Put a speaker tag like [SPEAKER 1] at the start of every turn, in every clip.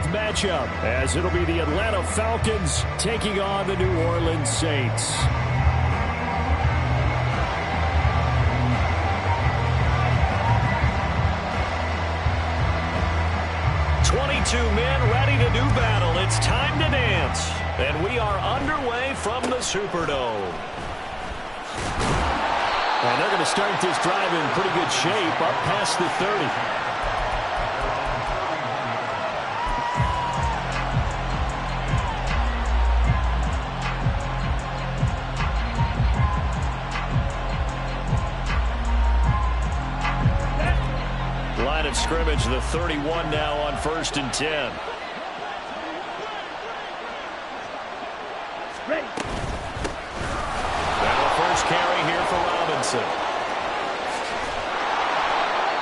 [SPEAKER 1] matchup, as it'll be the Atlanta Falcons taking on the New Orleans Saints. 22 men ready to do battle. It's time to dance. And we are underway from the Superdome. And they're going to start this drive in pretty good shape, up past the 30. Line of scrimmage, the 31 now on 1st and 10. Ready. And the first carry here for Robinson.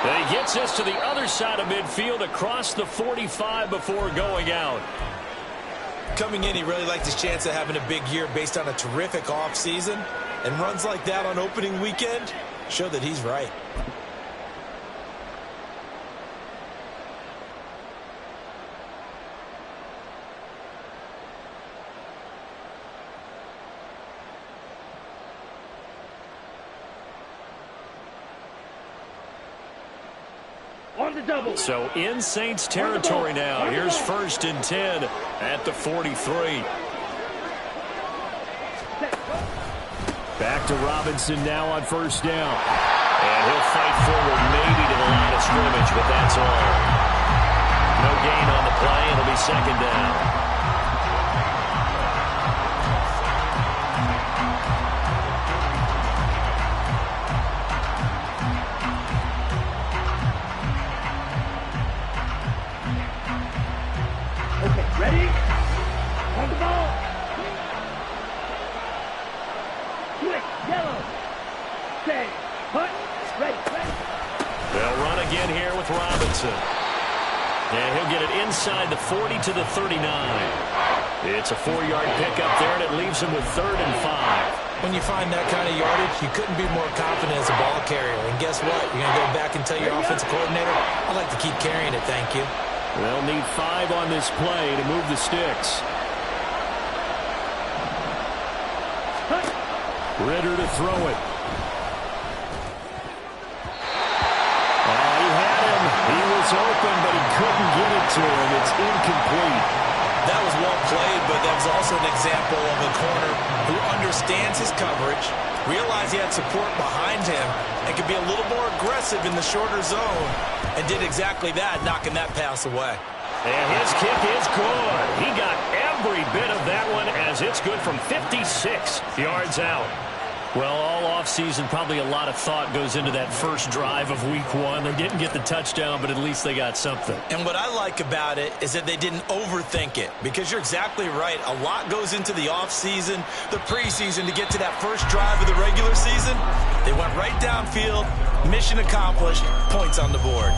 [SPEAKER 1] And he gets us to the other side of midfield across the 45 before going out.
[SPEAKER 2] Coming in, he really liked his chance of having a big year based on a terrific offseason. And runs like that on opening weekend show that he's right.
[SPEAKER 1] So in Saints territory now. Here's 1st and 10 at the 43. Back to Robinson now on 1st down. And he'll fight forward maybe to the line of scrimmage, but that's all. No gain on the play. It'll be 2nd down.
[SPEAKER 3] Ready? On the ball. Quick, yellow. Stay. Put. Ready.
[SPEAKER 1] They'll run again here with Robinson. And he'll get it inside the 40 to the 39. It's a 4-yard pickup there, and it leaves him with 3rd and 5.
[SPEAKER 2] When you find that kind of yardage, you couldn't be more confident as a ball carrier. And guess what? You're going to go back and tell your offensive coordinator, I'd like to keep carrying it, thank you.
[SPEAKER 1] They'll need 5 on this play to move the sticks. Ritter to throw it. He had him. He was open, but he couldn't get it to him. It's incomplete.
[SPEAKER 2] That was well played, but that was also an example of a corner who understands his coverage, realized he had support behind him, and could be a little more aggressive in the shorter zone, and did exactly that, knocking that pass away.
[SPEAKER 1] And his kick is good. He got every bit of that one, as it's good from 56 yards out. Well, all offseason, probably a lot of thought goes into that first drive of week 1. They didn't get the touchdown, but at least they got something.
[SPEAKER 2] And what I like about it is that they didn't overthink it, because you're exactly right. A lot goes into the offseason, the preseason, to get to that first drive of the regular season. They went right downfield, mission accomplished, points on the board.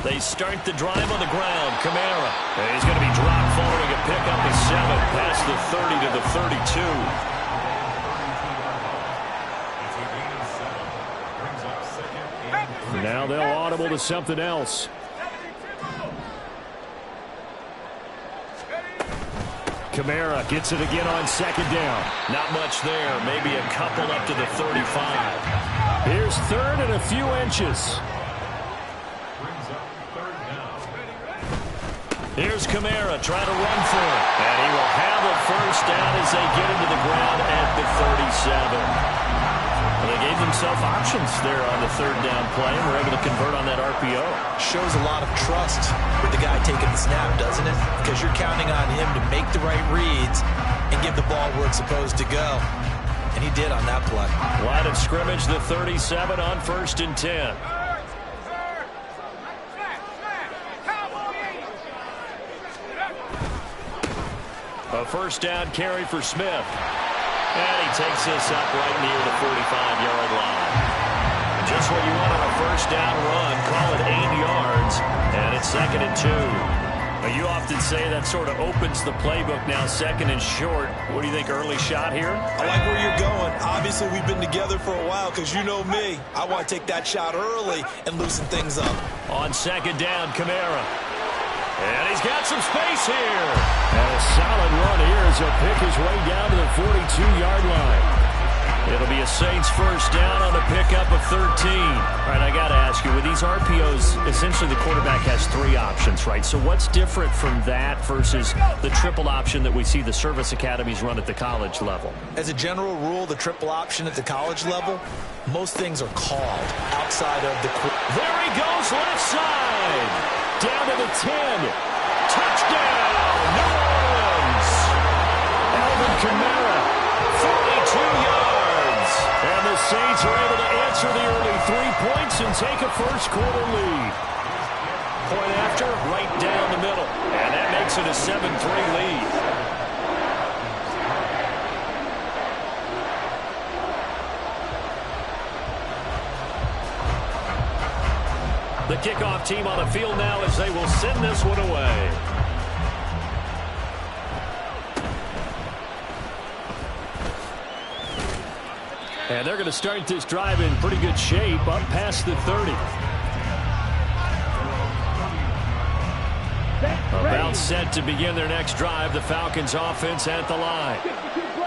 [SPEAKER 1] They start the drive on the ground. Kamara. And he's going to be dropped following a pickup of 7 past the 30 to the 32. Now they'll audible to something else. Kamara gets it again on 2nd down. Not much there. Maybe a couple up to the 35. Here's 3rd and a few inches. Here's Kamara trying to run for it. And he will have a 1st down as they get into the ground at the 37. Well, they gave themselves options there on the 3rd down play, and were able to convert on that RPO.
[SPEAKER 2] Shows a lot of trust with the guy taking the snap, doesn't it? Because you're counting on him to make the right reads and give the ball where it's supposed to go. And he did on that play.
[SPEAKER 1] Line of scrimmage, the 37 on 1st and 10. A 1st down carry for Smith. And he takes this up right near the 45-yard line. Just what you want on a 1st first down run. Call it 8 yards, and it's 2nd and 2. Now, you often say that sort of opens the playbook now, 2nd and short. What do you think, early shot here?
[SPEAKER 2] I like where you're going. Obviously, we've been together for a while because you know me. I want to take that shot early and loosen things up.
[SPEAKER 1] On 2nd down, Kamara. And he's got some space here. And a solid run here as he'll pick his way down to the 42-yard line. It'll be a Saints first down on the pickup of 13. All right, I got to ask you, with these RPOs, essentially the quarterback has 3 options, right? So what's different from that versus the triple option that we see the service academies run at the college level?
[SPEAKER 2] As a general rule, the triple option at the college level, most things are called outside of the...
[SPEAKER 1] There he goes, left side. Down to the 10. Touchdown, New Orleans. Alvin Kamara, 42 yards. And the Saints are able to answer the early 3 points and take a first-quarter lead. Point after, right down the middle. And that makes it a 7-3 lead. The kickoff team on the field now as they will send this one away. And they're going to start this drive in pretty good shape, up past the 30. About set to begin their next drive, the Falcons offense at the line.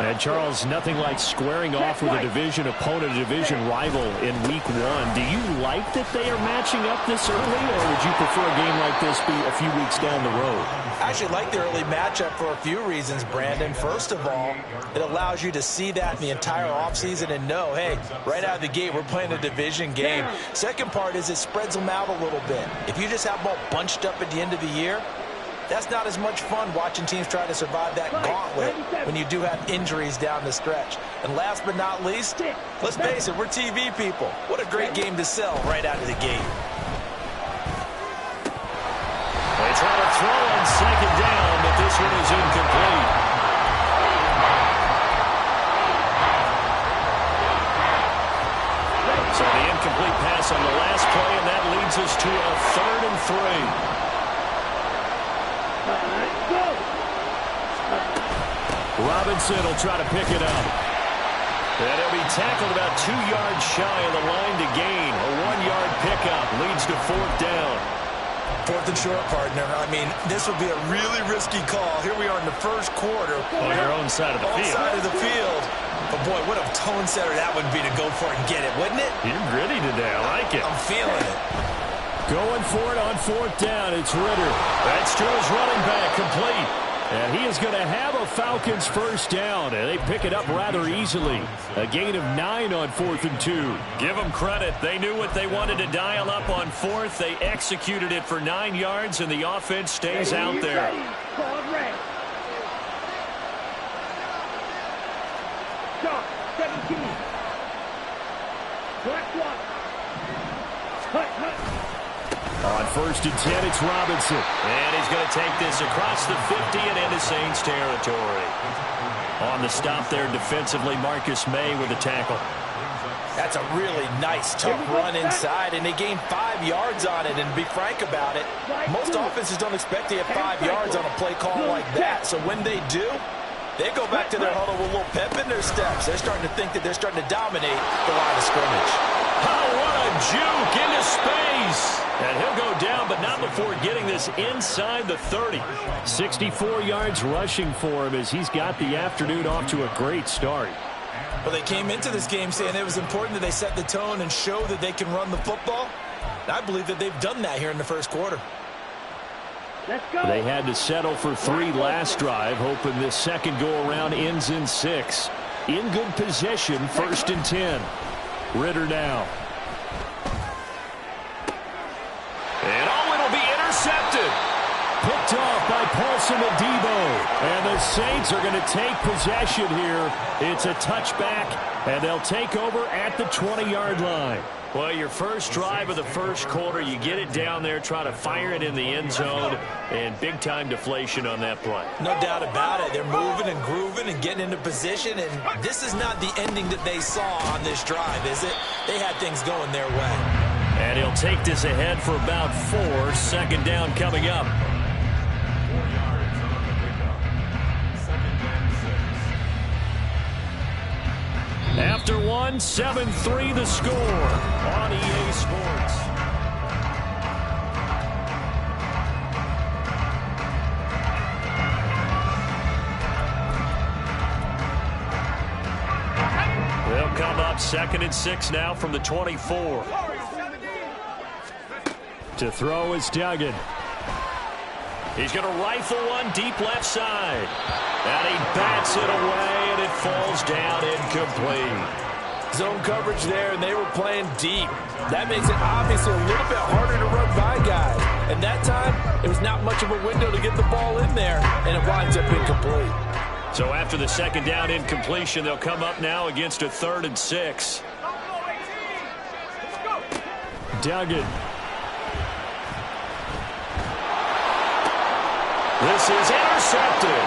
[SPEAKER 1] And Charles, nothing like squaring off with a division opponent, a division rival in week 1. Do you like that they are matching up this early, or would you prefer a game like this be a few weeks down the road?
[SPEAKER 2] I actually like the early matchup for a few reasons, Brandon. First of all, it allows you to see that in the entire offseason and know, hey, right out of the gate, we're playing a division game. Second part is it spreads them out a little bit. If you just have them all bunched up at the end of the year, that's not as much fun watching teams try to survive that gauntlet when you do have injuries down the stretch. And last but not least, let's face it, we're TV people. What a great game to sell right out of the gate.
[SPEAKER 1] They try to throw on 2nd down, but this one is incomplete. So the incomplete pass on the last play, and that leads us to a 3rd and 3. Robinson will try to pick it up. And he'll be tackled about 2 yards shy of the line to gain. A 1-yard pickup leads to 4th down.
[SPEAKER 2] 4th and short, partner. I mean, this would be a really risky call. Here we are in the first quarter.
[SPEAKER 1] On your own side of the field.
[SPEAKER 2] Side of the field. But, boy, what a tone setter that would be to go for it and get it, wouldn't it?
[SPEAKER 1] You're gritty today. I like it.
[SPEAKER 2] I'm feeling it.
[SPEAKER 1] Going for it on 4th down. It's Ritter. That's Joe's running back, complete. And he is going to have a Falcons first down, and they pick it up rather easily. A gain of 9 on 4th and 2. Give them credit. They knew what they wanted to dial up on 4th. They executed it for 9 yards, and the offense stays out there.
[SPEAKER 3] Stop, 17. Black one. Hut.
[SPEAKER 1] On 1st and 10, it's Robinson. And he's going to take this across the 50 and into Saints territory. On the stop there defensively, Marcus May with a tackle.
[SPEAKER 2] That's a really nice, tough run inside, and they gained 5 yards on it. And to be frank about it, most offenses don't expect to get 5 yards on a play call like that. So when they do, they go back to their huddle with a little pep in their steps. They're starting to think that they're starting to dominate the line of scrimmage.
[SPEAKER 1] Oh, what a juke into space. And he'll go down, but not before getting this inside the 30. 64 yards rushing for him as he's got the afternoon off to a great start.
[SPEAKER 2] Well, they came into this game saying it was important that they set the tone and show that they can run the football. And I believe that they've done that here in the first quarter.
[SPEAKER 3] Let's go.
[SPEAKER 1] They had to settle for 3 last drive, hoping this second go-around ends in 6. In good position, 1st and 10. Ritter now. And it'll be intercepted. Picked off by Paulson Adebo. And the Saints are going to take possession here. It's a touchback, and they'll take over at the 20-yard line. Well, your first drive of the first quarter, you get it down there, try to fire it in the end zone, and big-time deflation on that play.
[SPEAKER 2] No doubt about it. They're moving and grooving and getting into position, and this is not the ending that they saw on this drive, is it? They had things going their way.
[SPEAKER 1] And he'll take this ahead for about 4. Second down coming up. After 1, 7-3 the score on EA Sports. They'll come up 2nd and 6 now from the 24. To throw is Duggan. He's going to rifle one deep left side. And he bats it away, and it falls down incomplete.
[SPEAKER 4] Zone coverage there, and they were playing deep. That makes it obviously a little bit harder to run by guys. And that time, it was not much of a window to get the ball in there, and it winds up incomplete.
[SPEAKER 1] So after the second down incompletion, they'll come up now against a 3rd and 6. Duggan. This is intercepted.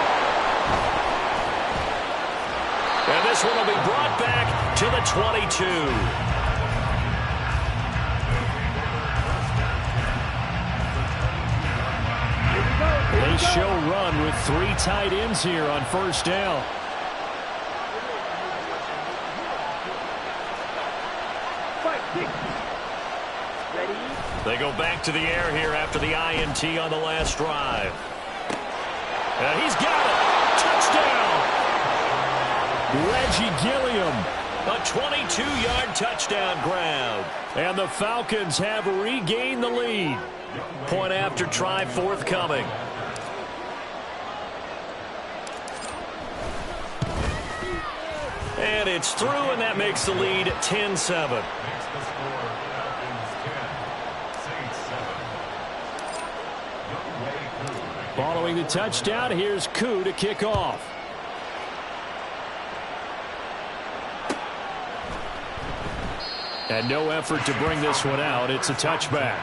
[SPEAKER 1] And this one will be brought back to the 22. They show run with 3 tight ends here on first down. They go back to the air here after the INT on the last drive. And he's got it. Touchdown. Reggie Gilliam. A 22-yard touchdown grab. And the Falcons have regained the lead. Point after try forthcoming. And it's through, and that makes the lead 10-7. Following the touchdown, here's Koo to kick off. And no effort to bring this one out. It's a touchback.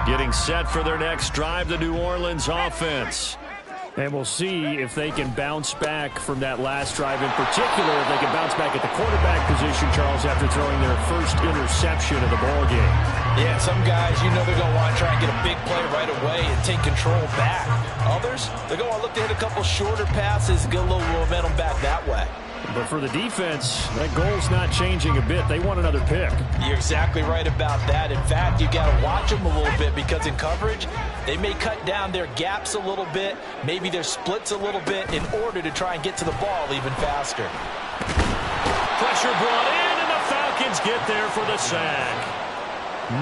[SPEAKER 1] Getting set for their next drive, the New Orleans offense. And we'll see if they can bounce back from that last drive in particular, if they can bounce back at the quarterback position, Charles, after throwing their first interception of the ballgame.
[SPEAKER 4] Yeah, some guys, you know they're going to want to try and get a big play right away and take control back. Others, they're going to look to hit a couple shorter passes, get a little momentum back that way.
[SPEAKER 1] But for the defense, that goal's not changing a bit. They want another pick.
[SPEAKER 4] You're exactly right about that. In fact, you got to watch them a little bit because in coverage, they may cut down their gaps a little bit, maybe their splits a little bit in order to try and get to the ball even faster.
[SPEAKER 1] Pressure brought in, and the Falcons get there for the sack.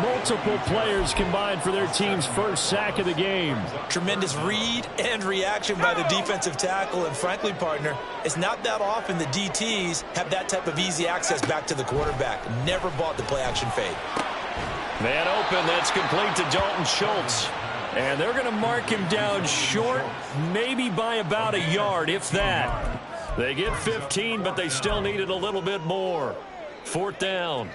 [SPEAKER 1] Multiple players combined for their team's first sack of the game.
[SPEAKER 2] Tremendous read and reaction by the defensive tackle. And frankly, partner, it's not that often the DTs have that type of easy access back to the quarterback. Never bought the play-action fade.
[SPEAKER 1] Man open, that's complete to Dalton Schultz. And they're going to mark him down short, maybe by about a yard, if that. They get 15, but they still needed a little bit more. 4th down.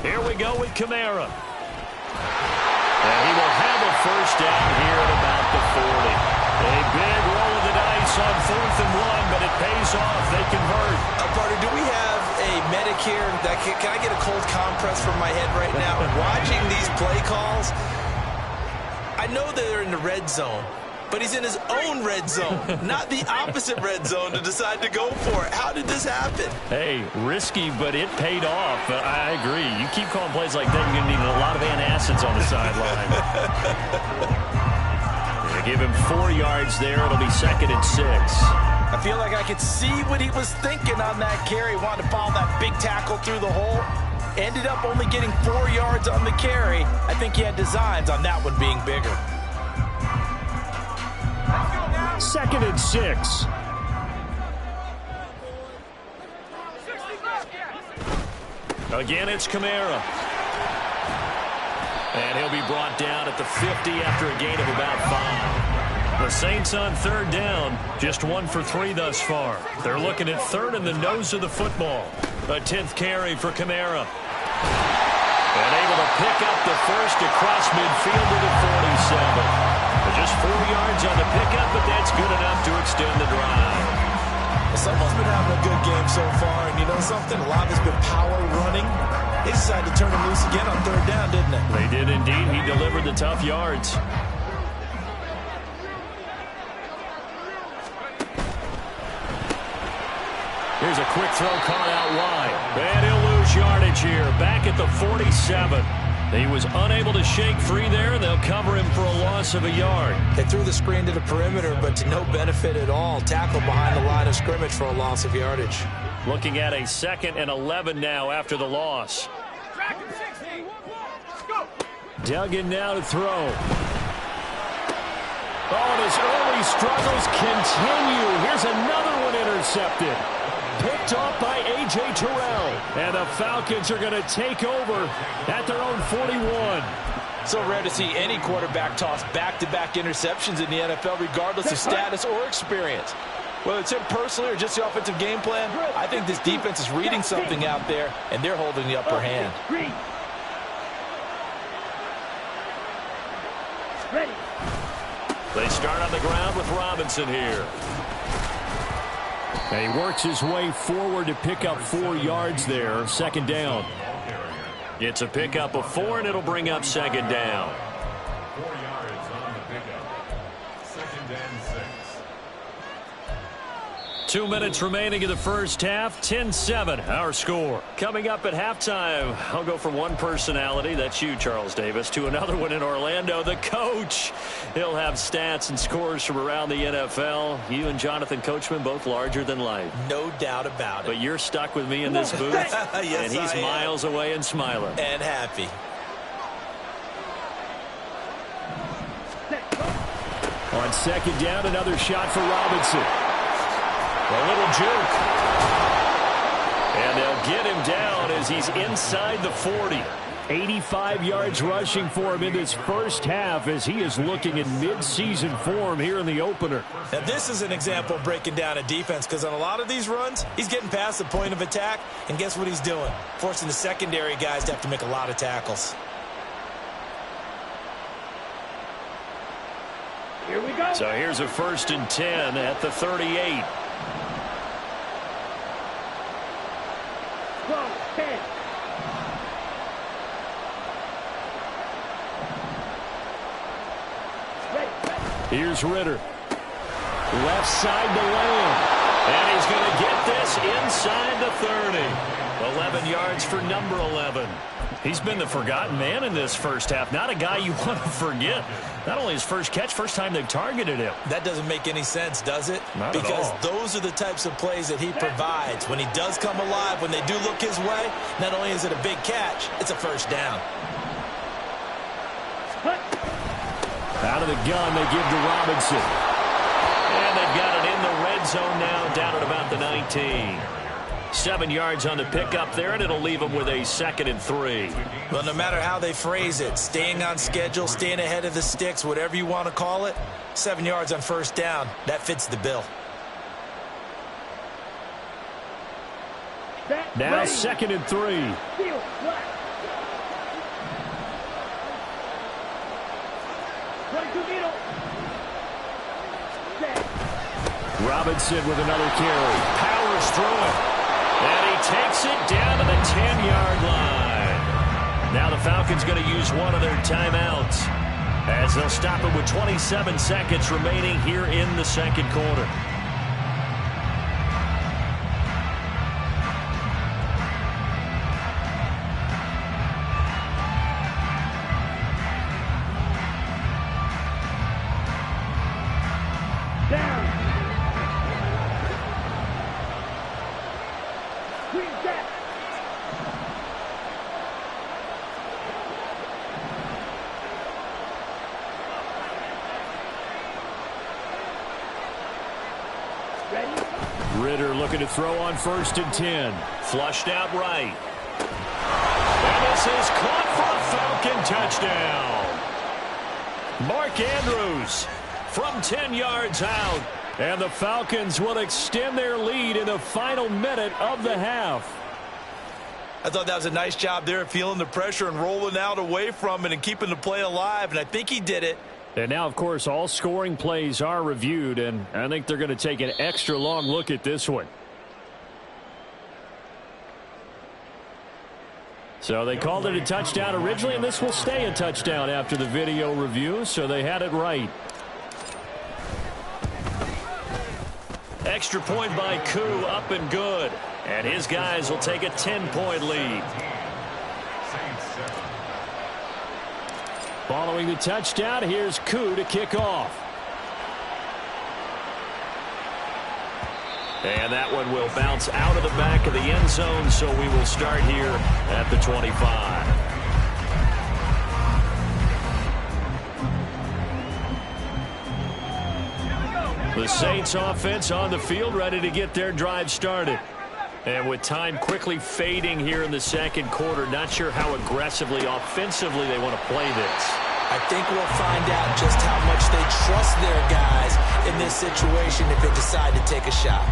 [SPEAKER 1] Here we go with Kamara. And he will have a first down here at about the 40. A big roll of the dice on 4th and 1, but it pays off. They convert.
[SPEAKER 2] Partner, do we have a medic here? Can I get a cold compress from my head right now? Watching these play calls, I know they're in the red zone, but he's in his own red zone, not the opposite red zone to decide to go for it. How did this happen?
[SPEAKER 1] Hey, risky, but it paid off. I agree. You keep calling plays like that, you're going to need a lot of antacids on the sideline. They give him 4 yards there. It'll be 2nd and 6.
[SPEAKER 4] I feel like I could see what he was thinking on that carry. Wanted to follow that big tackle through the hole. Ended up only getting 4 yards on the carry. I think he had designs on that one being bigger.
[SPEAKER 1] 2nd and 6. Again, it's Kamara. And he'll be brought down at the 50 after a gain of about 5. The Saints on third down, just 1 for 3 thus far. They're looking at third in the nose of the football. A 10th carry for Kamara. And able to pick up the first across midfield to the 47. Just 4 yards on the pickup, but that's good enough to extend the drive.
[SPEAKER 2] Someone's been having a good game so far, and you know something? A lot of it's been power running. They decided to turn him loose again on third down, didn't they?
[SPEAKER 1] They did indeed. He delivered the tough yards. Here's a quick throw caught out wide. And he'll lose yardage here. Back at the 47. He was unable to shake free there. They'll cover him for a loss of a yard.
[SPEAKER 2] They threw the screen to the perimeter, but to no benefit at all. Tackle behind the line of scrimmage for a loss of yardage.
[SPEAKER 1] Looking at a 2nd and 11 now after the loss. Duggan now to throw. Oh, and his early struggles continue. Here's another one intercepted. Picked off by A.J. Terrell. And the Falcons are going to take over at their own 41.
[SPEAKER 4] So rare to see any quarterback toss back-to-back interceptions in the NFL, regardless of status or experience. Whether it's him personally or just the offensive game plan, I think this defense is reading something out there, and they're holding the upper hand.
[SPEAKER 3] Ready.
[SPEAKER 1] They start on the ground with Robinson here. And he works his way forward to pick up 4 yards there. 2nd down. It's a pickup of 4, and it'll bring up 2nd down.
[SPEAKER 5] 4 yards on the pickup. 2nd and 6.
[SPEAKER 1] 2 minutes remaining in the first half. 10-7, our score. Coming up at halftime, I'll go from one personality, that's you, Charles Davis, to another one in Orlando, the coach. He'll have stats and scores from around the NFL. You and Jonathan Coachman, both larger than life.
[SPEAKER 2] No doubt about it.
[SPEAKER 1] But you're stuck with me in this booth,
[SPEAKER 2] Yes,
[SPEAKER 1] and he's miles away and smiling.
[SPEAKER 2] And happy.
[SPEAKER 1] On 2nd down, another shot for Robinson. A little juke. And they'll get him down as he's inside the 40. 85 yards rushing for him in this first half as he is looking in mid-season form here in the opener.
[SPEAKER 2] Now, this is an example of breaking down a defense, because on a lot of these runs, he's getting past the point of attack, and guess what he's doing? Forcing the secondary guys to have to make a lot of tackles.
[SPEAKER 3] Here we go.
[SPEAKER 1] So here's a 1st and 10 at the 38.
[SPEAKER 3] 12, 10.
[SPEAKER 1] Here's Ritter. Left side to Lamb. And he's going to get this inside the 30. 11 yards for number 11. He's been the forgotten man in this first half. Not a guy you want to forget. Not only his first catch, first time they've targeted him.
[SPEAKER 2] That doesn't make any sense, does it?
[SPEAKER 1] Not at all.
[SPEAKER 2] Because those are the types of plays that he provides. When he does come alive, when they do look his way, not only is it a big catch, it's a 1st down.
[SPEAKER 1] Out of the gun, they give to Robinson. And they've got it in the red zone now, down at about the 19. 7 yards on the pickup there, and it'll leave them with a 2nd and 3.
[SPEAKER 2] Well, no matter how they phrase it, staying on schedule, staying ahead of the sticks, whatever you want to call it, 7 yards on 1st down, that fits the bill.
[SPEAKER 1] Now 2nd and 3. Robinson with another carry. Powers through it. And he takes it down to the 10-yard line. Now the Falcons going to use one of their timeouts as they'll stop it with 27 seconds remaining here in the 2nd quarter. Ritter looking to throw on 1st and 10. Flushed out right. And this is caught for a Falcon touchdown. Mark Andrews from 10 yards out. And the Falcons will extend their lead in the final minute of the half.
[SPEAKER 2] I thought that was a nice job there, feeling the pressure and rolling out away from it and keeping the play alive, and I think he did it.
[SPEAKER 1] And now, of course, all scoring plays are reviewed, and I think they're going to take an extra long look at this one. So they called it a touchdown originally, and this will stay a touchdown after the video review, so they had it right. Extra point by Koo, up and good. And his guys will take a 10-point lead. Following the touchdown, here's Koo to kick off. And that one will bounce out of the back of the end zone, so we will start here at the 25. The Saints offense on the field, ready to get their drive started. And with time quickly fading here in the second quarter, not sure how aggressively, offensively they want to play this.
[SPEAKER 4] I think we'll find out just how much they trust their guys in this situation if they decide to take a shot.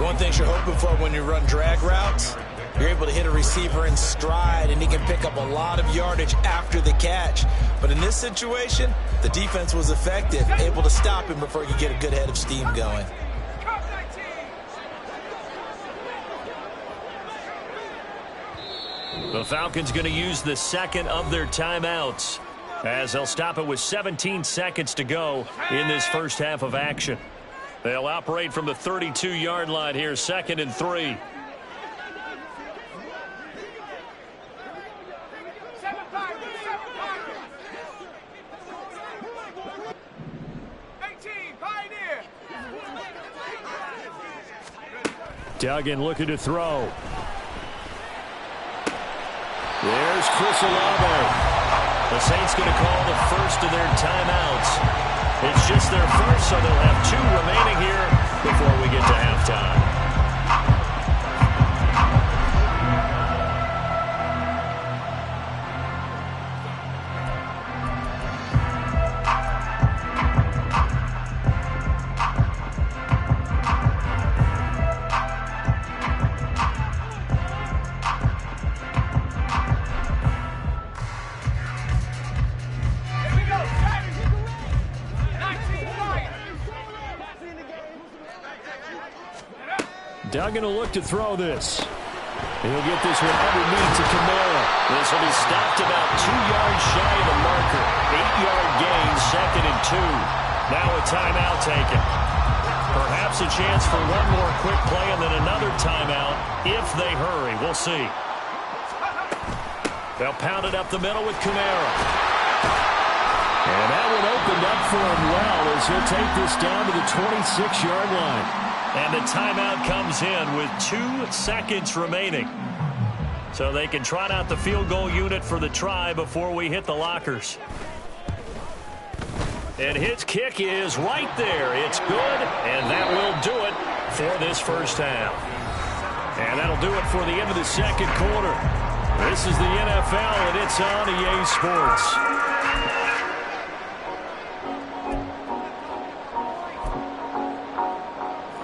[SPEAKER 2] One thing you're hoping for when you run drag routes, you're able to hit a receiver in stride, and he can pick up a lot of yardage after the catch. But in this situation, the defense was effective, able to stop him before he could get a good head of steam going.
[SPEAKER 1] The Falcons going to use the second of their timeouts, as they'll stop it with 17 seconds to go in this first half of action. They'll operate from the 32-yard line here, 2nd and 3. Duggan looking to throw. There's Chris Olave. The Saints going to call the first of their timeouts. It's just their first, so they'll have 2 remaining here before we get to halftime. Duggan will look to throw this. He'll get this one underneath to Kamara. This will be stopped about 2 yards shy of the marker. 8-yard gain, 2nd and 2. Now a timeout taken. Perhaps a chance for one more quick play and then another timeout if they hurry. We'll see. They'll pound it up the middle with Kamara. And that one opened up for him well as he'll take this down to the 26-yard line. And the timeout comes in with 2 seconds remaining. So they can trot out the field goal unit for the try before we hit the lockers. And his kick is right there. It's good, and that will do it for this first half. And that'll do it for the end of the second quarter. This is the NFL, and it's on EA Sports.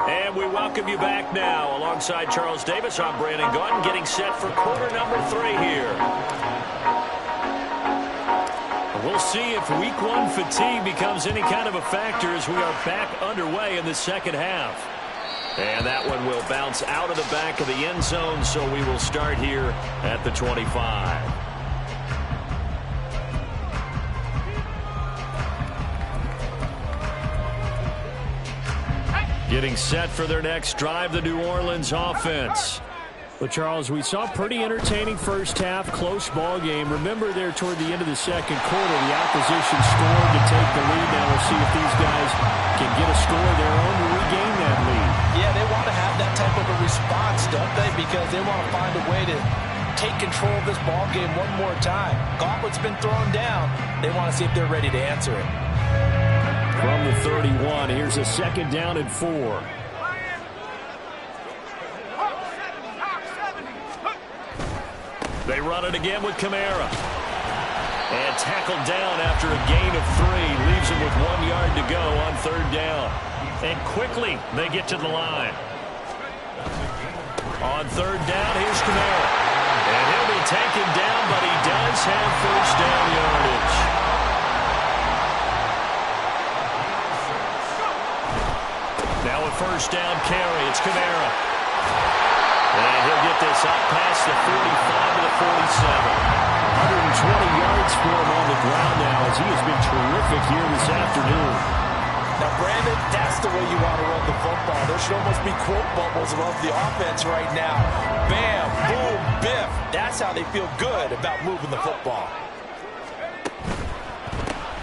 [SPEAKER 1] And we welcome you back now. Alongside Charles Davis, I'm Brandon Gaudin, getting set for quarter number 3 here. We'll see if week 1 fatigue becomes any kind of a factor as we are back underway in the second half. And that one will bounce out of the back of the end zone, so we will start here at the 25. Getting set for their next drive, the New Orleans offense. Well, Charles, we saw a pretty entertaining first half, close ball game. Remember there toward the end of the second quarter, the opposition scored to take the lead. Now we'll see if these guys can get a score of their own to regain that lead.
[SPEAKER 4] Yeah, they want to have that type of a response, don't they? Because they want to find a way to take control of this ball game one more time. Gauntlet's been thrown down. They want to see if they're ready to answer it.
[SPEAKER 1] From the 31, here's a 2nd down and 4. They run it again with Kamara. And tackled down after a gain of 3. Leaves him with 1 yard to go on 3rd down. And quickly they get to the line. On 3rd down, here's Kamara. And he'll be taken down, but he does have 1st down yardage. Now a 1st down carry. It's Kamara. And he'll get this up past the 45 to the 47. 120 yards for him on the ground now as he has been terrific here this afternoon.
[SPEAKER 4] Now, Brandon, that's the way you want to run the football. There should almost be quote bubbles above the offense right now. Bam, boom, biff. That's how they feel good about moving the football.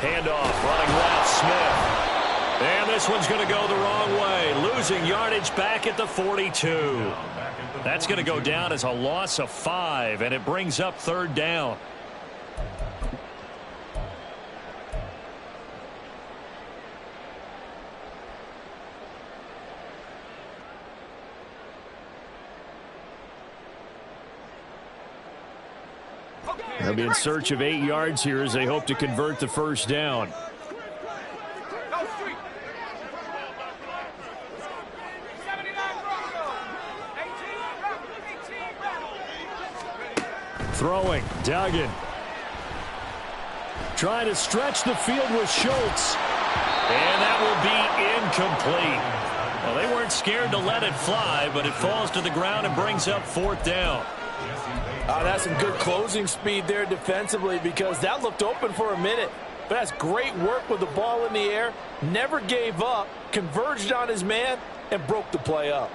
[SPEAKER 1] Handoff, running left, Smith. And this one's going to go the wrong way. Losing yardage back at the 42. That's going to go down as a loss of 5, and it brings up 3rd down. They'll be in search of 8 yards here as they hope to convert the 1st down. Throwing, Duggan. Trying to stretch the field with Schultz. And that will be incomplete. Well, they weren't scared to let it fly, but it falls to the ground and brings up 4th down.
[SPEAKER 4] That's some good closing speed there defensively because that looked open for a minute. But that's great work with the ball in the air. Never gave up, converged on his man, and broke the play up.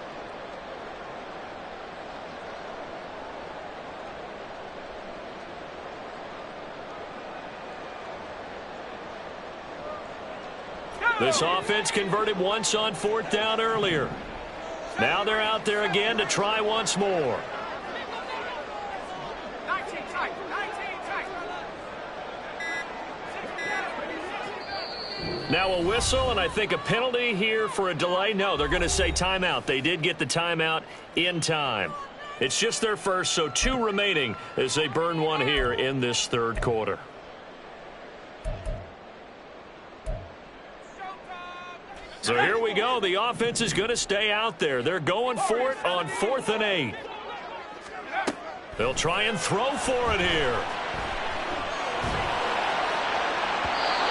[SPEAKER 1] This offense converted once on 4th down earlier. Now they're out there again to try once more. Now a whistle, and I think a penalty here for a delay. No, they're going to say timeout. They did get the timeout in time. It's just their first, so 2 remaining as they burn one here in this 3rd quarter. So here we go. The offense is going to stay out there. They're going for it on 4th and 8. They'll try and throw for it here.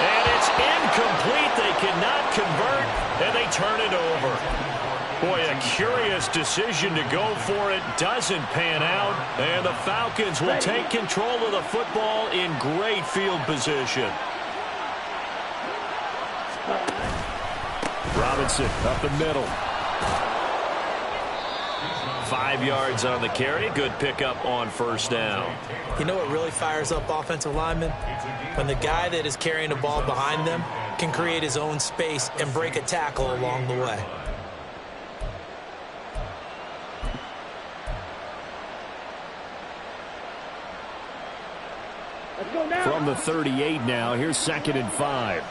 [SPEAKER 1] And it's incomplete. They cannot convert, and they turn it over. Boy, a curious decision to go for it. Doesn't pan out, and the Falcons will take control of the football in great field position. Robinson up the middle. 5 yards on the carry. Good pickup on 1st down.
[SPEAKER 2] You know what really fires up offensive linemen? When the guy that is carrying the ball behind them can create his own space and break a tackle along the way.
[SPEAKER 3] Let's go now.
[SPEAKER 1] From the 38 now, here's 2nd and 5.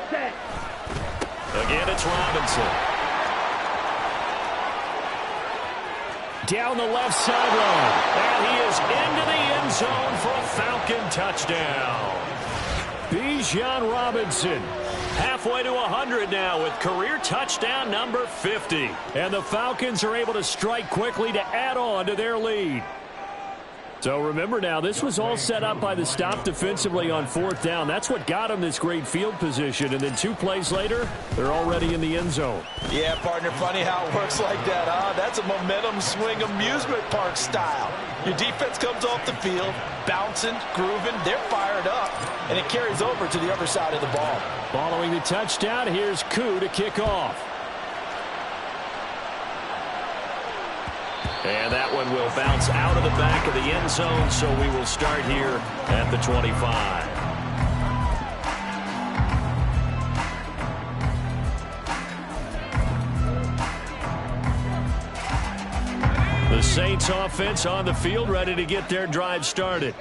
[SPEAKER 3] Set.
[SPEAKER 1] Again, it's Robinson. Down the left sideline. And he is into the end zone for a Falcon touchdown. Bijan Robinson. Halfway to 100 now with career touchdown number 50. And the Falcons are able to strike quickly to add on to their lead. So remember now, this was all set up by the stop defensively on 4th down. That's what got them this great field position. And then 2 plays later, they're already in the end zone.
[SPEAKER 4] Yeah, partner, funny how it works like that, huh? That's a momentum swing amusement park style. Your defense comes off the field, bouncing, grooving, they're fired up, and it carries over to the other side of the ball.
[SPEAKER 1] Following the touchdown, here's Koo to kick off. And that one will bounce out of the back of the end zone, so we will start here at the 25. The Saints offense on the field, ready to get their drive started.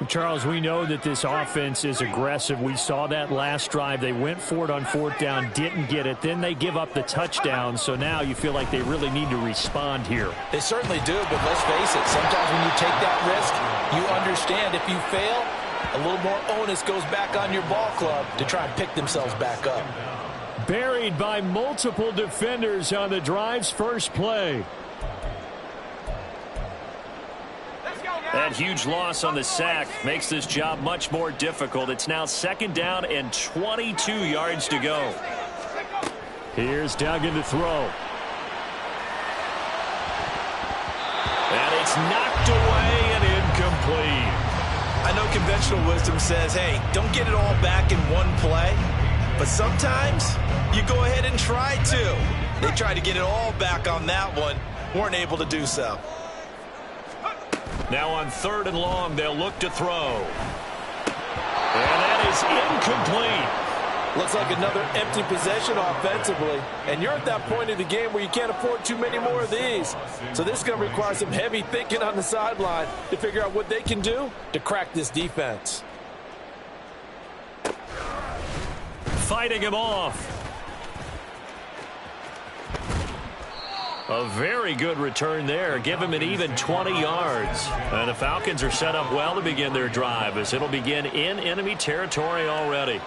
[SPEAKER 1] Charles, we know that this offense is aggressive. We saw that last drive. They went for it on 4th down, didn't get it. Then they give up the touchdown. So now you feel like they really need to respond here.
[SPEAKER 4] They certainly do, but let's face it. Sometimes when you take that risk, you understand if you fail, a little more onus goes back on your ball club to try and pick themselves back up.
[SPEAKER 1] Buried by multiple defenders on the drive's first play. That huge loss on the sack makes this job much more difficult. It's now 2nd down and 22 yards to go. Here's Duggan to throw. And it's knocked away and incomplete.
[SPEAKER 2] I know conventional wisdom says, hey, don't get it all back in one play. But sometimes you go ahead and try to. They tried to get it all back on that one. Weren't able to do so.
[SPEAKER 1] Now on 3rd and long, they'll look to throw. And that is incomplete.
[SPEAKER 4] Looks like another empty possession offensively. And you're at that point in the game where you can't afford too many more of these. So this is going to require some heavy thinking on the sideline to figure out what they can do to crack this defense.
[SPEAKER 1] Fighting him off. A very good return there. Give him an even 20 yards. And the Falcons are set up well to begin their drive as it'll begin in enemy territory already.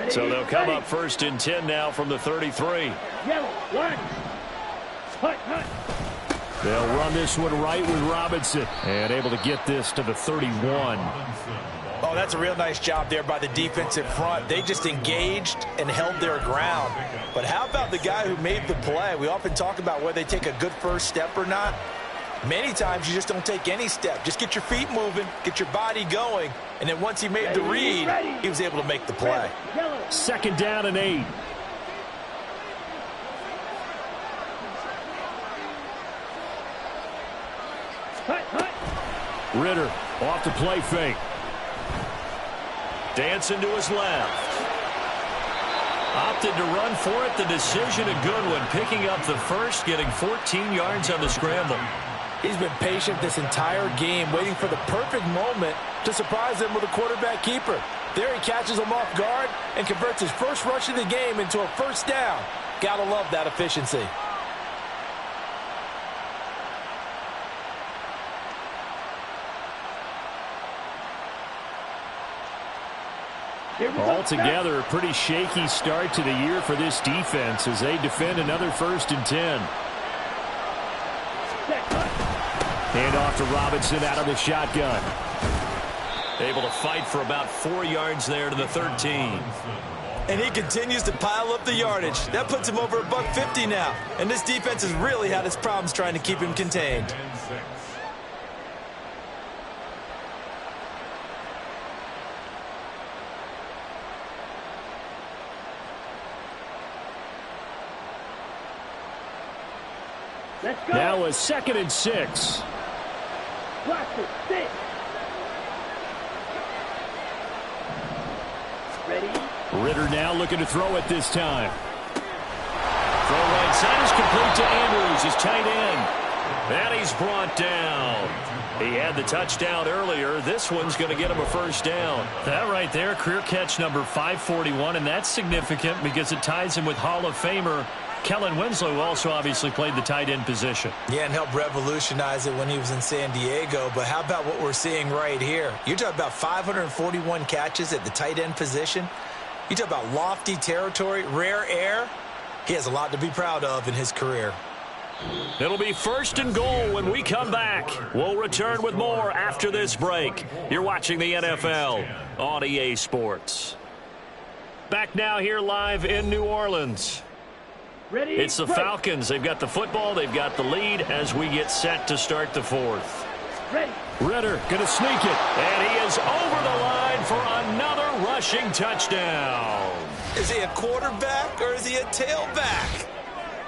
[SPEAKER 1] So they'll come up 1st and 10 now from the 33.
[SPEAKER 3] Yellow, line. Hut, hut.
[SPEAKER 1] They'll run this one right with Robinson. And able to get this to the 31.
[SPEAKER 4] Oh, that's a real nice job there by the defensive front. They just engaged and held their ground. But how about the guy who made the play? We often talk about whether they take a good first step or not. Many times you just don't take any step. Just get your feet moving, get your body going, and then once he made the read, he was able to make the play.
[SPEAKER 1] 2nd down and 8.
[SPEAKER 3] Hut, hut.
[SPEAKER 1] Ritter off the play fake. Dancing to his left. Opted to run for it. The decision a good one. Picking up the first, getting 14 yards on the scramble.
[SPEAKER 4] He's been patient this entire game, waiting for the perfect moment to surprise them with a quarterback keeper. There he catches him off guard and converts his first rush of the game into a 1st down. Gotta love that efficiency.
[SPEAKER 1] Altogether, a pretty shaky start to the year for this defense as they defend another 1st and 10. Hand off to Robinson out of the shotgun. Able to fight for about 4 yards there to the 13.
[SPEAKER 2] And he continues to pile up the yardage. That puts him over $150 now. And this defense has really had its problems trying to keep him contained.
[SPEAKER 3] Let's go.
[SPEAKER 1] Now a 2nd and 6.
[SPEAKER 3] Watch it. 6. Ready?
[SPEAKER 1] Ritter now looking to throw it this time. Throw right side is complete to Andrews, his tight end. And he's brought down. He had the touchdown earlier. This one's going to get him a 1st down. That right there, career catch number 541, and that's significant because it ties him with Hall of Famer Kellen Winslow, who also obviously played the tight end position.
[SPEAKER 2] Yeah, and helped revolutionize it when he was in San Diego. But how about what we're seeing right here? You're talking about 541 catches at the tight end position. You talk about lofty territory, rare air. He has a lot to be proud of in his career.
[SPEAKER 1] It'll be 1st and goal when we come back. We'll return with more after this break. You're watching the NFL on EA Sports. Back now here live in New Orleans.
[SPEAKER 3] Ready?
[SPEAKER 1] It's the Falcons. They've got the football. They've got the lead as we get set to start the 4th.
[SPEAKER 3] Ready.
[SPEAKER 1] Ritter going to sneak it. And he is over the line for another rushing touchdown.
[SPEAKER 2] Is he a quarterback or is he a tailback?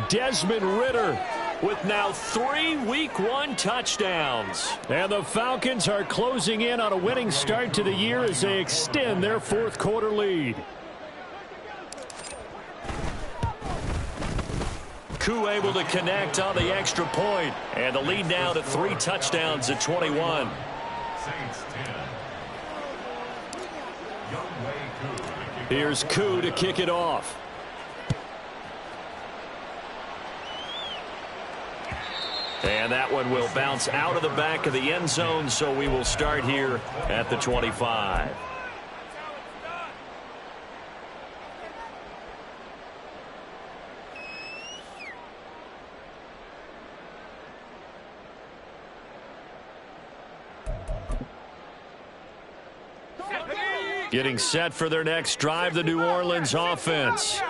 [SPEAKER 1] Desmond Ritter with now 3 Week 1 touchdowns. And the Falcons are closing in on a winning start to the year as they extend their 4th quarter lead. Koo able to connect on the extra point. And the lead now to 3 touchdowns at 21.
[SPEAKER 5] Saints 10. Younghoe Koo.
[SPEAKER 1] Here's Koo to kick it off. And that one will bounce out of the back of the end zone, so we will start here at the 25. Getting set for their next drive, the New Orleans offense.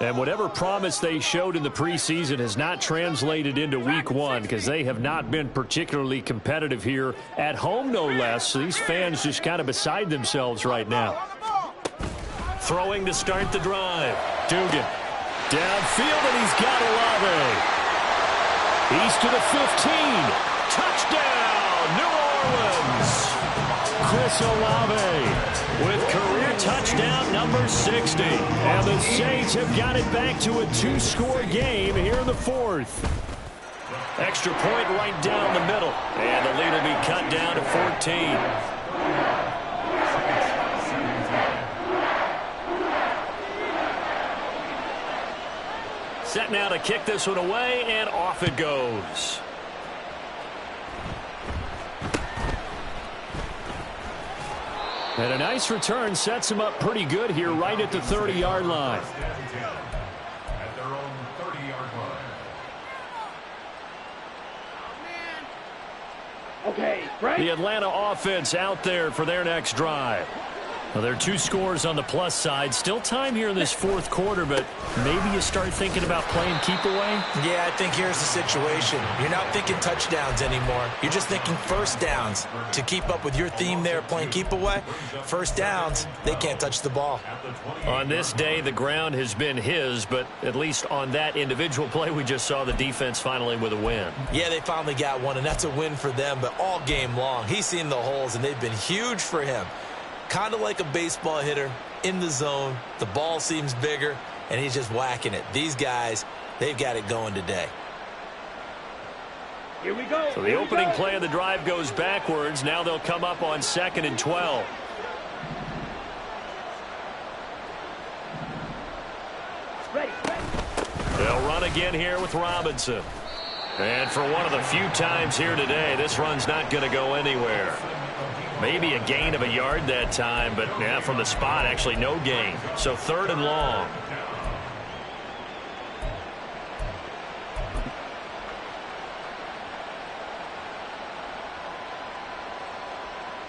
[SPEAKER 1] And whatever promise they showed in the preseason has not translated into week 1 because they have not been particularly competitive here at home, no less. So these fans just kind of beside themselves right now. Throwing to start the drive. Dugan. Downfield, and he's got Olave. He's to the 15. Touchdown, New Orleans. Chris Olave with career touchdown number 60. And the Saints have got it back to a 2-score game here in the 4th. Extra point right down the middle. And the lead will be cut down to 14. Set now to kick this one away, and off it goes. And a nice return sets him up pretty good here right at the 30-yard line.
[SPEAKER 5] At their own 30-yard line.
[SPEAKER 3] Okay, Frank.
[SPEAKER 1] The Atlanta offense out there for their next drive. Well, there are 2 scores on the plus side. Still time here in this 4th quarter, but maybe you start thinking about playing keep away?
[SPEAKER 2] Yeah, I think here's the situation. You're not thinking touchdowns anymore. You're just thinking first downs. To keep up with your theme there, playing keep away, first downs, they can't touch the ball.
[SPEAKER 1] On this day, the ground has been his, but at least on that individual play, we just saw the defense finally with a win.
[SPEAKER 2] Yeah, they finally got one, and that's a win for them, but all game long, he's seen the holes, and they've been huge for him. Kind of like a baseball hitter in the zone. The ball seems bigger, and he's just whacking it. These guys, they've got it going today.
[SPEAKER 3] Here we go.
[SPEAKER 1] So the opening play of the drive goes backwards. Now they'll come up on 2nd and 12.
[SPEAKER 3] Ready.
[SPEAKER 1] They'll run again here with Robinson. And for one of the few times here today, this run's not going to go anywhere. Maybe a gain of a yard that time, but yeah, from the spot, actually no gain. So 3rd and long.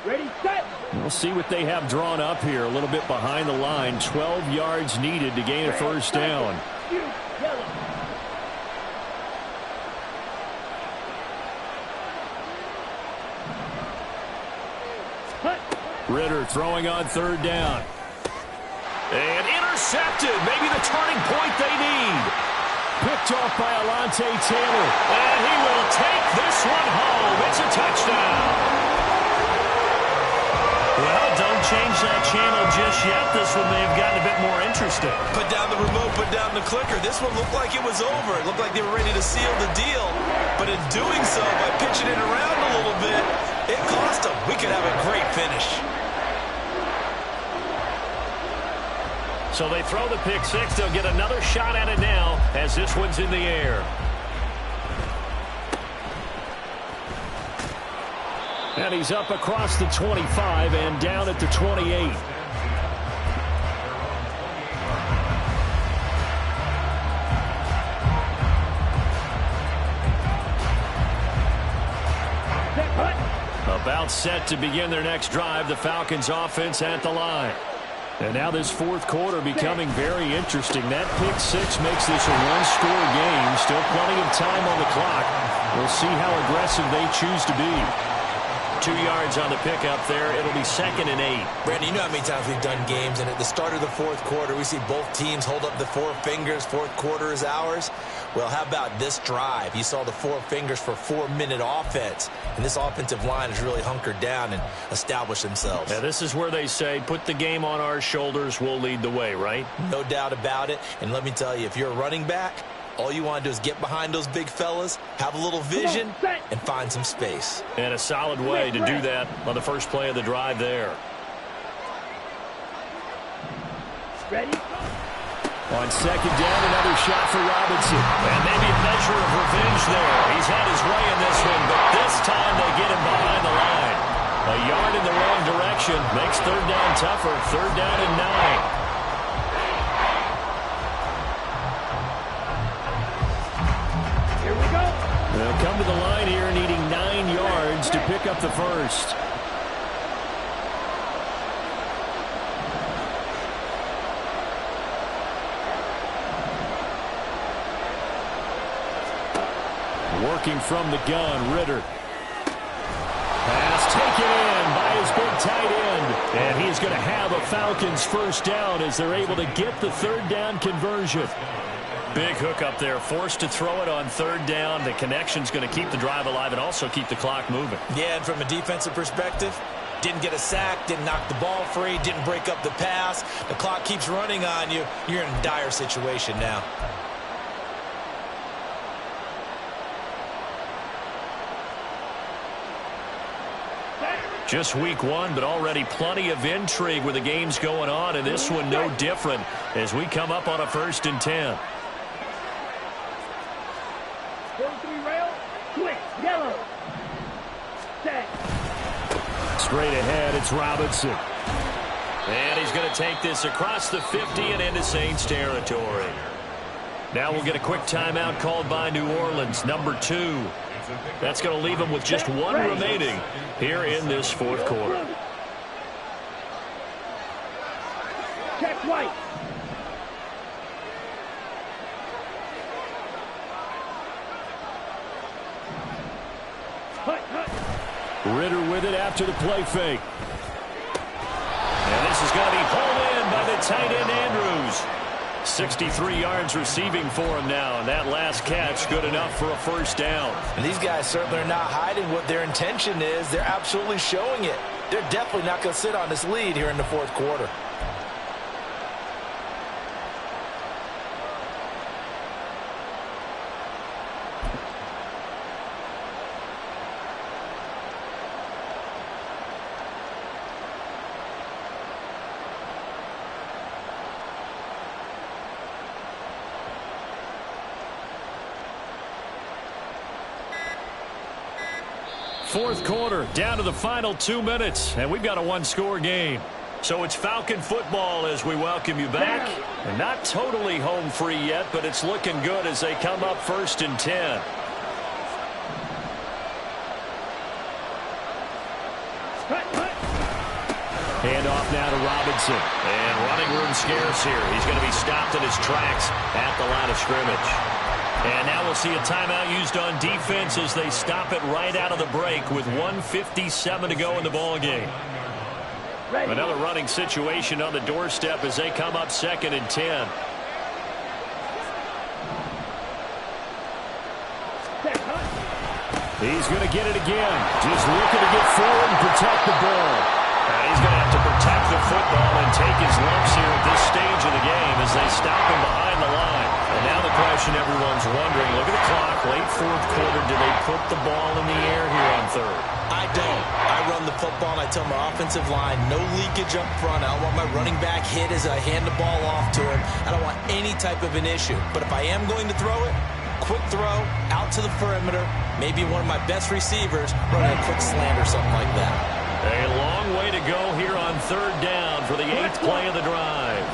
[SPEAKER 3] Ready, set.
[SPEAKER 1] We'll see what they have drawn up here. A little bit behind the line. 12 yards needed to gain a first down.
[SPEAKER 3] Yellow.
[SPEAKER 1] Ritter throwing on 3rd down. And intercepted. Maybe the turning point they need. Picked off by Alontae Taylor. And he will take this one home. It's a touchdown. Well, don't change that channel just yet. This one may have gotten a bit more interesting.
[SPEAKER 2] Put down the remote, put down the clicker. This one looked like it was over. It looked like they were ready to seal the deal. But in doing so, by pitching it around a little bit, it cost them. We could have a great finish.
[SPEAKER 1] So they throw the pick 6. They'll get another shot at it now as this one's in the air. And he's up across the 25 and down at the 28. About set to begin their next drive. The Falcons offense at the line. And now this 4th quarter becoming very interesting. That pick 6 makes this a 1-score game. Still plenty of time on the clock. We'll see how aggressive they choose to be. 2 yards on the pickup there. It'll be 2nd and 8.
[SPEAKER 2] Brandon, you know how many times we've done games, and at the start of the 4th quarter, we see both teams hold up the 4 fingers. 4th quarter is ours. Well, how about this drive? You saw the 4 fingers for 4-minute offense, and this offensive line has really hunkered down and established themselves.
[SPEAKER 1] Yeah, this is where they say, put the game on our shoulders, we'll lead the way, right?
[SPEAKER 2] No doubt about it. And let me tell you, if you're a running back, All you want to do is get behind those big fellas, have a little vision, and find some space.
[SPEAKER 1] And a solid way to do that on the first play of the drive there.
[SPEAKER 3] Ready?
[SPEAKER 1] On second down, another shot for Robinson. And maybe a measure of revenge there. He's had his way in this one, but this time they get him behind the line. A yard in the wrong direction makes third down tougher. Third down and 9. They'll come to the line here needing 9 yards to pick up the first. Working from the gun, Ritter. Pass taken in by his big tight end. And he's going to have a Falcons first down as they're able to get the third down conversion. Big hook up there, forced to throw it on third down. The connection's going to keep the drive alive and also keep the clock moving.
[SPEAKER 2] Yeah, and from a defensive perspective, didn't get a sack, didn't knock the ball free, didn't break up the pass. The clock keeps running on you. You're in a dire situation now.
[SPEAKER 1] Just week 1, but already plenty of intrigue with the games going on, and this one no different as we come up on a 1st and 10.
[SPEAKER 3] 43 rail, quick, yellow. Set.
[SPEAKER 1] Straight ahead, it's Robinson. And he's going to take this across the 50 and into Saints territory. Now we'll get a quick timeout called by New Orleans, number 2. That's going to leave them with just 1 remaining here in this 4th quarter.
[SPEAKER 3] Check white. Hut, hut.
[SPEAKER 1] Ritter with it after the play fake. And this is going to be pulled in by the tight end Andrews. 63 yards receiving for him now, and that last catch good enough for a first down.
[SPEAKER 4] And these guys certainly are not hiding what their intention is. They're absolutely showing it. They're definitely not going to sit on this lead here in the 4th quarter.
[SPEAKER 1] Fourth quarter, down to the final 2 minutes, and we've got a 1-score game. So it's Falcon football as we welcome you back. And not totally home free yet, but it's looking good as they come up 1st and 10. Handoff now to Robinson. And running room scarce here. He's going to be stopped in his tracks at the line of scrimmage. And now we'll see a timeout used on defense as they stop it right out of the break with 1:57 to go in the ballgame. Another running situation on the doorstep as they come up 2nd and 10. He's going to get it again. Just looking to get forward and protect the ball. And he's going to have to protect the football and take his lumps here at this stage of the game as they stop him behind the line. And now the question everyone's wondering, look at the clock, late 4th quarter, do they put the ball in the air here on 3rd?
[SPEAKER 2] I don't. I run the football and I tell my offensive line, no leakage up front. I don't want my running back hit as I hand the ball off to him. I don't want any type of an issue. But if I am going to throw it, quick throw, out to the perimeter, maybe one of my best receivers running a quick slant or something like that.
[SPEAKER 1] A long way to go here on 3rd down for the 8th play of the drive.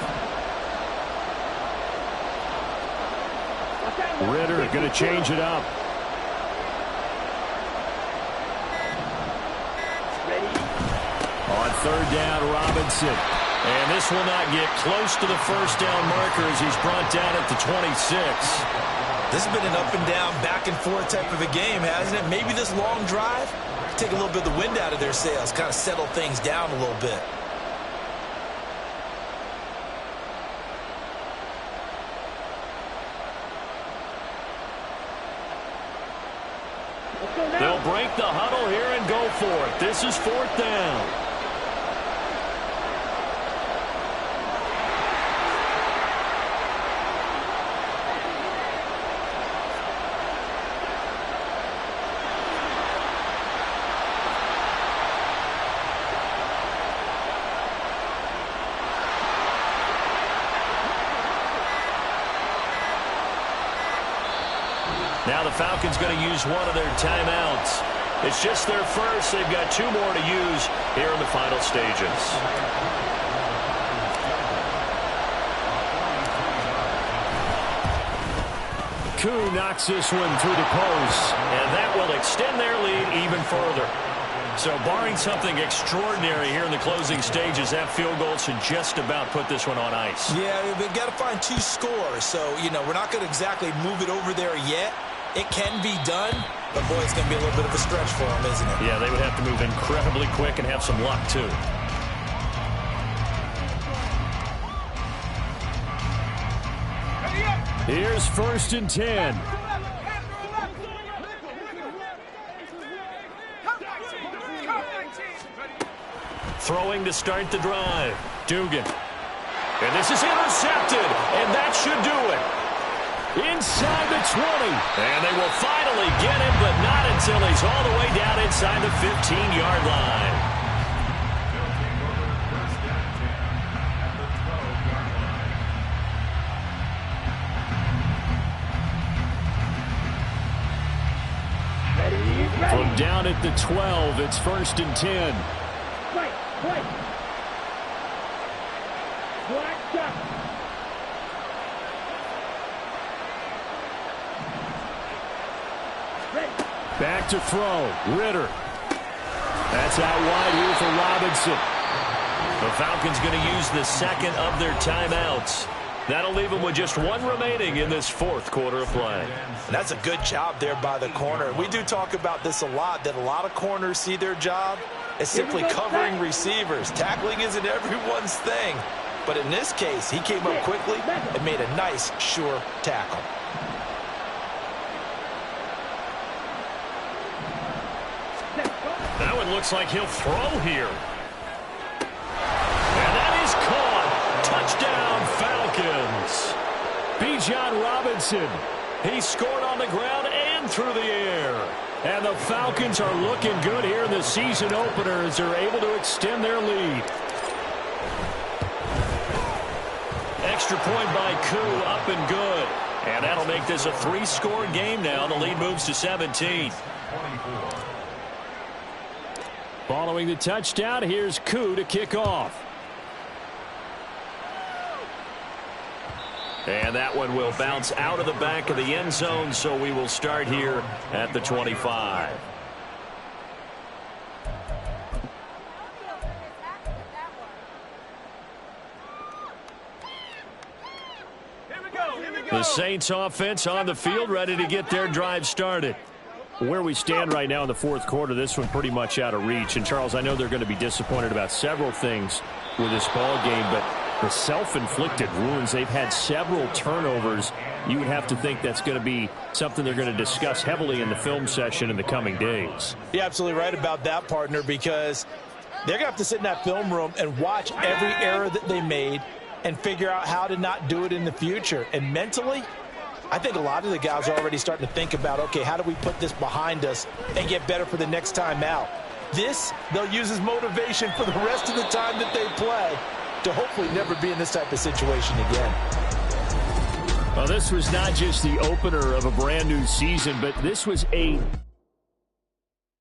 [SPEAKER 1] Ritter going to change it up. On 3rd down, Robinson. And this will not get close to the first down marker as he's brought down at the 26.
[SPEAKER 2] This has been an up and down, back and forth type of a game, hasn't it? Maybe this long drive, take a little bit of the wind out of their sails, kind of settle things down a little bit.
[SPEAKER 1] They'll break the huddle here and go for it. This is 4th down. Now the Falcons going to use one of their timeouts. It's just their first. They've got 2 more to use here in the final stages. Koo knocks this one through the post, and that will extend their lead even further. So barring something extraordinary here in the closing stages, that field goal should just about put this one on ice.
[SPEAKER 2] Yeah, we've got to find 2 scores. So, we're not going to exactly move it over there yet. It can be done, but boy, it's going to be a little bit of a stretch for them, isn't it?
[SPEAKER 1] Yeah, they would have to move incredibly quick and have some luck, too. Here's 1st and 10. Throwing to start the drive. Dugan. And this is intercepted, and that should do it. Inside the 20. And they will finally get him, but not until he's all the way down inside the 15-yard line. From down at the 12, it's 1st and 10.
[SPEAKER 3] Right. Black duck. Ready.
[SPEAKER 1] Back to throw. Ritter. That's out wide here for Robinson. The Falcons going to use the second of their timeouts. That'll leave them with just 1 remaining in this 4th quarter of play.
[SPEAKER 2] And that's a good job there by the corner. We do talk about this a lot, that a lot of corners see their job as simply covering receivers. Tackling isn't everyone's thing. But in this case, he came up quickly and made a nice, sure tackle.
[SPEAKER 1] That one looks like he'll throw here. And that is caught. Touchdown, Falcons. Bijan Robinson. He scored on the ground and through the air. And the Falcons are looking good here in the season opener as they're able to extend their lead. Extra point by Koo, up and good. And that'll make this a 3-score game now. The lead moves to 17. Following the touchdown, here's Koo to kick off. And that one will bounce out of the back of the end zone, so we will start here at the 25. The Saints offense on the field, ready to get their drive started. Where we stand right now in the 4th quarter, this one pretty much out of reach. And, Charles, I know they're going to be disappointed about several things with this ball game, but the self-inflicted wounds, they've had several turnovers. You would have to think that's going to be something they're going to discuss heavily in the film session in the coming days.
[SPEAKER 4] You're absolutely right about that, partner, because they're going to have to sit in that film room and watch every error that they made and figure out how to not do it in the future. And mentally, I think a lot of the guys are already starting to think about, okay, how do we put this behind us and get better for the next time out? This, they'll use as motivation for the rest of the time that they play to hopefully never be in this type of situation again.
[SPEAKER 1] Well, this was not just the opener of a brand new season, but this was a